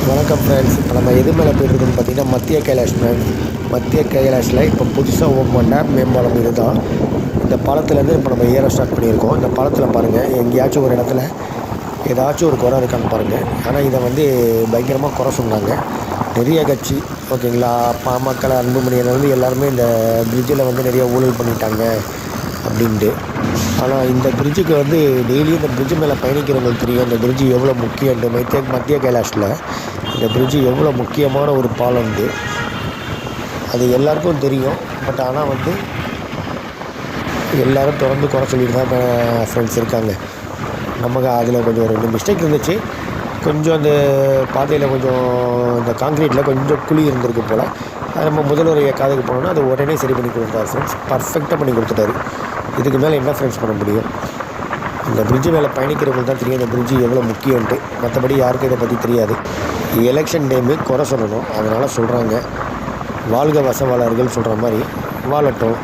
வணக்கம் ஃப்ரெண்ட்ஸ். இப்போ நம்ம எது மேலே போய்ட்டுருக்கோம்னு பார்த்தீங்கன்னா மத்திய கைலாஷ் ஃப்ரெண்ட்ஸ். மத்திய கைலாஷில் இப்போ புதுசாக ஓப்பன் பண்ண மேம்பாலம் இது தான். இந்த பாலத்துலேருந்து இப்போ நம்ம ஏற ஸ்டார்ட் பண்ணியிருக்கோம். இந்த பாலத்தில் பாருங்கள், எங்கேயாச்சும் ஒரு இடத்துல ஏதாச்சும் ஒரு குறை இருக்கான்னு பாருங்கள். ஆனால் இதை பயங்கரமாக குறை சொன்னாங்க நிறைய கட்சி, ஓகேங்களா. பாமக அன்புமணியிலேருந்து எல்லாருமே இந்த பிரிட்ஜில் நிறைய ஊழல் பண்ணிட்டாங்க அப்படின்ட்டு. ஆனால் இந்த பிரிட்ஜுக்கு டெய்லியும் இந்த பிரிட்ஜு மேலே பயணிக்கிறவங்களுக்கு தெரியும் இந்த பிரிட்ஜு எவ்வளோ முக்கியன்ட்டு. மத்திய கைலாஷில் இந்த பிரிட்ஜு எவ்வளோ முக்கியமான ஒரு பாலம்ண்டு அது எல்லாருக்கும் தெரியும். பட் ஆனால் எல்லோரும் தொடர்ந்து குறை சொல்லிட்டு தான் ஃப்ரெண்ட்ஸ் இருக்காங்க. நமக்கு அதில் கொஞ்சம் 2 மிஸ்டேக் இருந்துச்சு. கொஞ்சம் அந்த பாதையில் இந்த காங்க்ரீட்டில் கொஞ்சம் குழி இருந்திருக்கு போல். அது நம்ம முதல்வர் காதுக்கு போனோன்னா அது உடனே சரி பண்ணி கொடுத்தாரு ஃப்ரெண்ட்ஸ். பர்ஃபெக்டாக பண்ணி கொடுத்துட்டாரு. இதுக்கு மேலே என்ன ஃப்ரெண்ட்ஸ் பண்ண முடியும்? இந்த பிரிட்ஜு மேலே பயணிக்கிறவங்களுக்கு தான் தெரியும் இந்த பிரிட்ஜு எவ்வளோ முக்கியன்ட்டு. மற்றபடி யாருக்கும் இதை பற்றி தெரியாது. எலெக்ஷன் டைமு குறை சொல்லணும், அதனால் சொல்கிறாங்க. வாழ்க வசவாளர்கள் சொல்கிற மாதிரி வாழட்டும்.